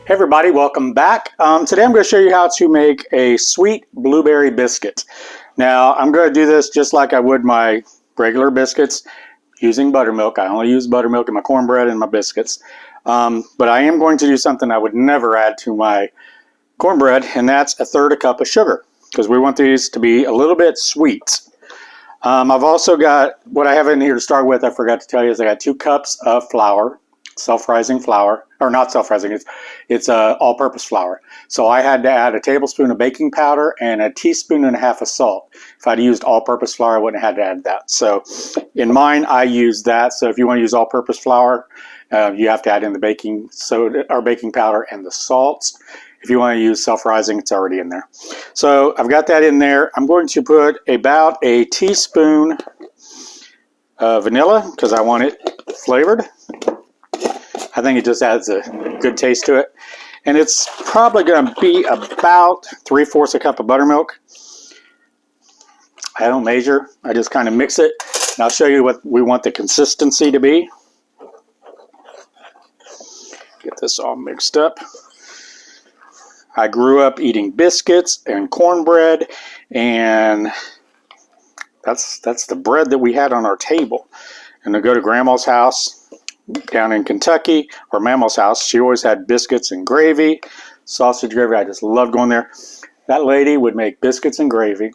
Hey everybody, welcome back. Today I'm going to show you how to make a sweet blueberry biscuit. Now I'm going to do this just like I would my regular biscuits using buttermilk. I only use buttermilk in my cornbread and my biscuits. But I am going to do something I would never add to my cornbread, and that's 1/3 cup of sugar because we want these to be a little bit sweet. I've also got, what I have in here to start with, I forgot to tell you, is I got 2 cups of flour. Self-rising flour, or not self-rising, it's all-purpose flour. So I had to add a tablespoon of baking powder and a teaspoon and a half of salt. If I'd used all-purpose flour, I wouldn't have had to add that. So in mine, I use that. So if you want to use all-purpose flour, you have to add in the baking soda or baking powder and the salts. If you want to use self-rising, it's already in there. So I've got that in there. I'm going to put about a teaspoon of vanilla because I want it flavored. I think it just adds a good taste to it. And it's probably going to be about 3/4 a cup of buttermilk. I don't measure. I just kind of mix it. And I'll show you what we want the consistency to be. Get this all mixed up. I grew up eating biscuits and cornbread, and that's the bread that we had on our table. And I go to Grandma's house down in Kentucky, or Mama's house. She always had biscuits and gravy, sausage gravy. I just loved going there. That lady would make biscuits and gravy,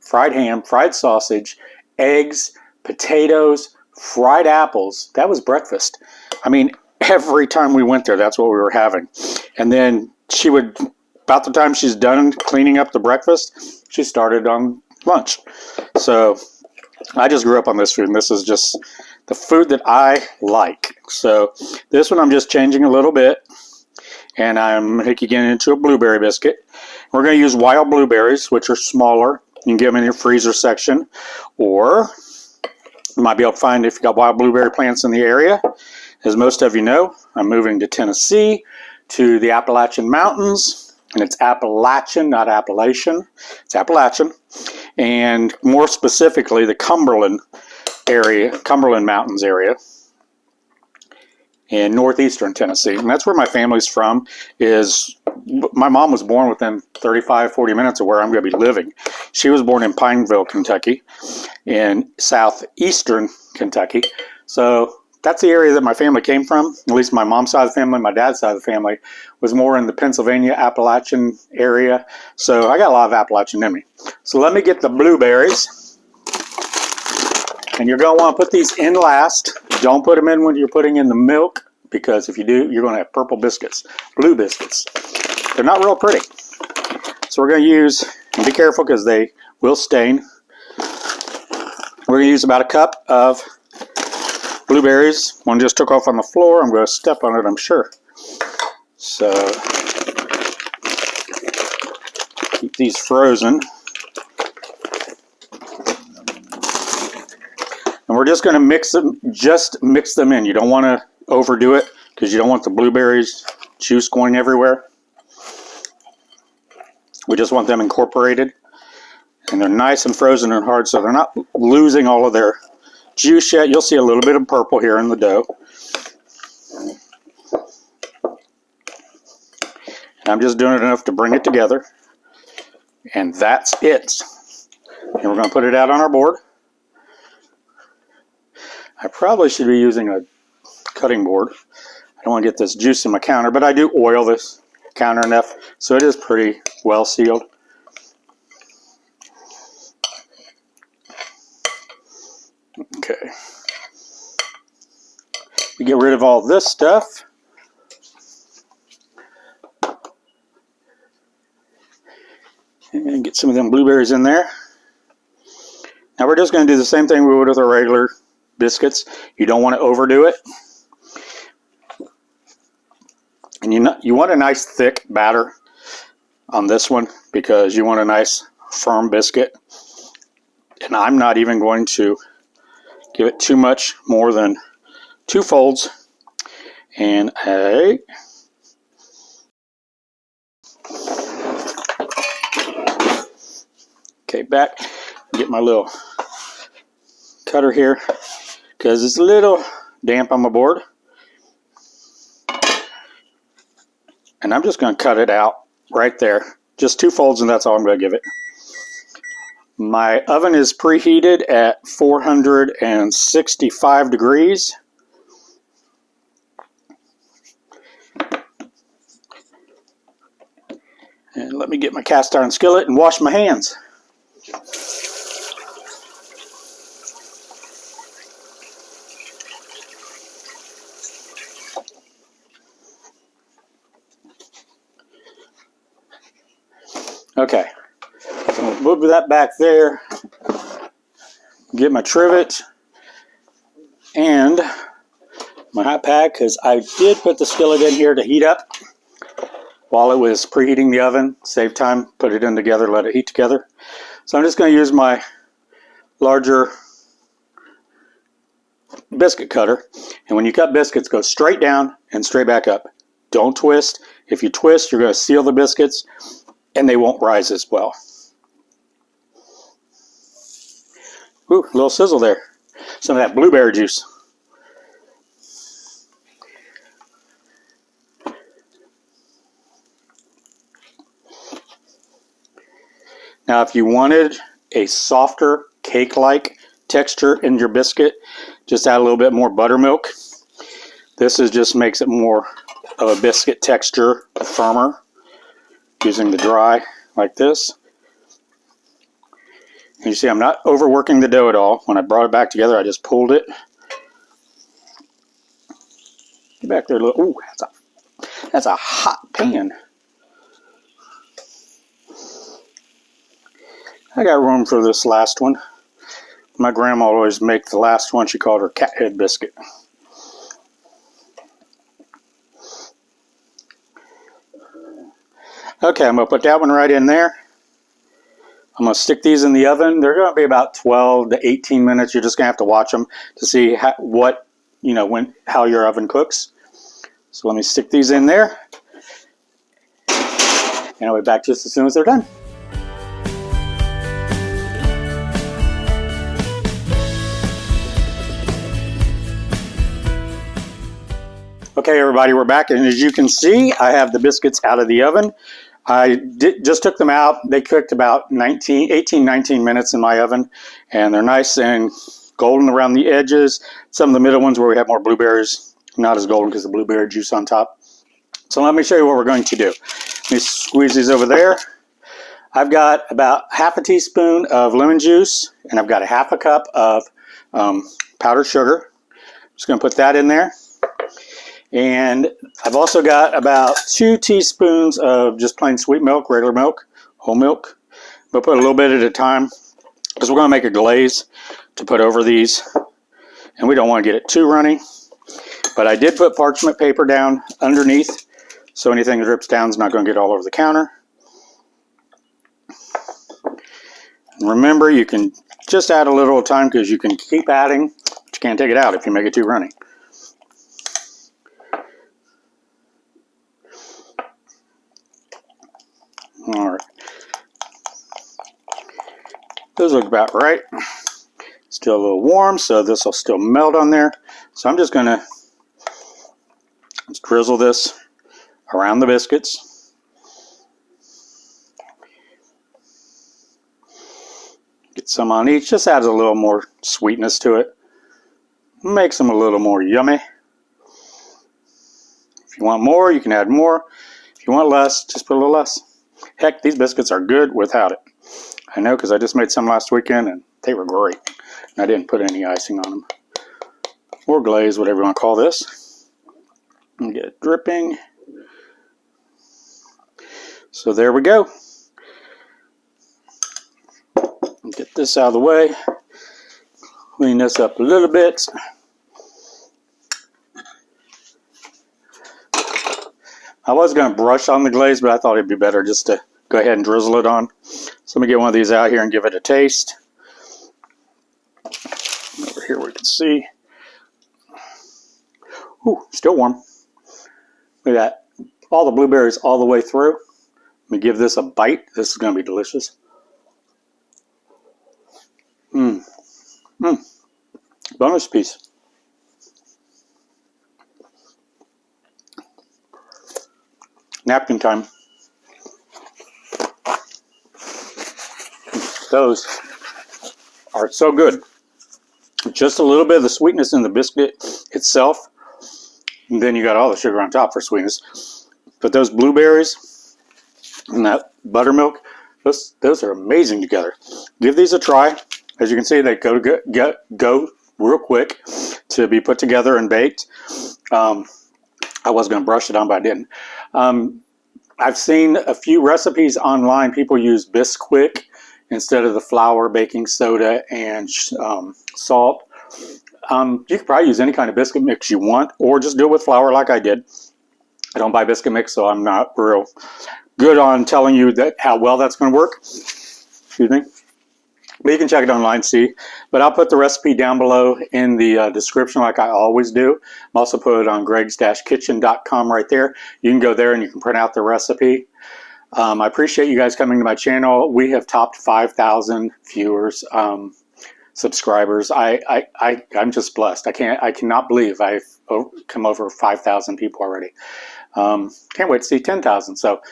fried ham, fried sausage, eggs, potatoes, fried apples. That was breakfast. I mean, every time we went there, that's what we were having. And then she would, about the time she's done cleaning up the breakfast, she started on lunch. So I just grew up on this food, and this is just the food that I like. So this one I'm just changing a little bit, and I'm making it into a blueberry biscuit. We're going to use wild blueberries, which are smaller. You can get them in your freezer section, or you might be able to find if you got wild blueberry plants in the area. As most of you know, I'm moving to Tennessee, to the Appalachian Mountains, and it's Appalachian, not Appalachian. It's Appalachian, and more specifically, the Cumberland area, Cumberland Mountains area in northeastern Tennessee. And that's where my family's from. My mom was born within 35-40 minutes of where I'm going to be living. She was born in Pineville, Kentucky, in southeastern Kentucky. So that's the area that my family came from. At least my mom's side of the family. My dad's side of the family was more in the Pennsylvania Appalachian area. So I got a lot of Appalachian in me. So let me get the blueberries. And you're going to want to put these in last. Don't put them in when you're putting in the milk, because if you do, you're going to have purple biscuits, blue biscuits. They're not real pretty. So we're going to use, and be careful because they will stain. We're going to use about a cup of blueberries. One just took off on the floor. I'm going to step on it, I'm sure. So keep these frozen. And we're just going to mix them, just mix them in. You don't want to overdo it because you don't want the blueberries juice going everywhere. We just want them incorporated. And they're nice and frozen and hard, so they're not losing all of their juice yet. You'll see a little bit of purple here in the dough. And I'm just doing it enough to bring it together. And that's it. And we're going to put it out on our board. I probably should be using a cutting board. I don't want to get this juice in my counter, but I do oil this counter enough so it is pretty well sealed. Okay. We get rid of all this stuff. And get some of them blueberries in there. Now we're just going to do the same thing we would with our regular biscuits. You don't want to overdo it. And you want a nice thick batter on this one because you want a nice firm biscuit. And I'm not even going to give it too much more than 2 folds. And okay, back, get my little cutter here because it's a little damp on my board. And I'm just going to cut it out right there. Just 2 folds, and that's all I'm going to give it. My oven is preheated at 465 degrees. And let me get my cast iron skillet and wash my hands. Okay, so I'll move that back there, get my trivet and my hot pack, because I did put the skillet in here to heat up while it was preheating the oven. Save time, put it in together, let it heat together. So I'm just going to use my larger biscuit cutter. And when you cut biscuits, go straight down and straight back up. Don't twist. If you twist, you're going to seal the biscuits and they won't rise as well. Ooh, a little sizzle there. Some of that blueberry juice. Now, if you wanted a softer cake-like texture in your biscuit, just add a little bit more buttermilk. This just makes it more of a biscuit texture, firmer, using the dry like this. And you see I'm not overworking the dough at all. When I brought it back together, I just pulled it. Get back there a little. Ooh, that's a hot pan. I got room for this last one. My grandma always make the last one. She called her cat head biscuit. Okay, I'm going to put that one right in there. I'm going to stick these in the oven. They're going to be about 12 to 18 minutes. You're just going to have to watch them to see how your oven cooks. So let me stick these in there. And I'll be back just as soon as they're done. Okay, everybody, we're back, and as you can see, I have the biscuits out of the oven. I just took them out. They cooked about 18, 19 minutes in my oven, and they're nice and golden around the edges. Some of the middle ones where we have more blueberries, not as golden because of the blueberry juice on top. So let me show you what we're going to do. Let me squeeze these over there. I've got about half a teaspoon of lemon juice, and I've got a half a cup of powdered sugar. Just going to put that in there. And I've also got about 2 teaspoons of just plain sweet milk, regular milk, whole milk. We'll put a little bit at a time because we're going to make a glaze to put over these. And we don't want to get it too runny. But I did put parchment paper down underneath, so anything that drips down is not going to get all over the counter. And remember, you can just add a little at a time because you can keep adding, but you can't take it out if you make it too runny. All right, those look about right. Still a little warm, so this will still melt on there. So I'm just going to drizzle this around the biscuits. Get some on each. Just adds a little more sweetness to it. Makes them a little more yummy. If you want more, you can add more. If you want less, just put a little less. Heck, these biscuits are good without it. I know because I just made some last weekend and they were great. And I didn't put any icing on them. Or glaze, whatever you want to call this. And get it dripping. So there we go. Get this out of the way. Clean this up a little bit. I was going to brush on the glaze, but I thought it'd be better just to go ahead and drizzle it on. So let me get one of these out here and give it a taste. Over here we can see. Ooh, still warm. Look at that. All the blueberries all the way through. Let me give this a bite. This is going to be delicious. Bonus piece. napkin time. Those are so good. Just a little bit of the sweetness in the biscuit itself, and then you got all the sugar on top for sweetness. But those blueberries and that buttermilk, those are amazing together. Give these a try. As you can see, they go real quick to be put together and baked. I was going to brush it on, but I didn't. I've seen a few recipes online. People use Bisquick instead of the flour, baking soda, and salt. You could probably use any kind of biscuit mix you want, or just do it with flour like I did. I don't buy biscuit mix, so I'm not real good on telling you that how well that's going to work. Excuse me. But you can check it online, see. But I'll put the recipe down below in the description like I always do. I'm also put it on gregs-kitchen.com right there. You can go there and you can print out the recipe. I appreciate you guys coming to my channel. We have topped 5,000 viewers, subscribers. I'm just blessed. I cannot believe I've come over 5,000 people already. Can't wait to see 10,000. So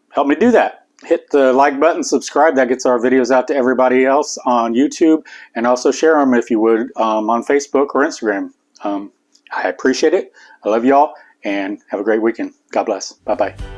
help me do that. Hit the like button, subscribe. That gets our videos out to everybody else on YouTube, and also share them if you would on Facebook or Instagram. I appreciate it. I love y'all, and have a great weekend. God bless. Bye-bye.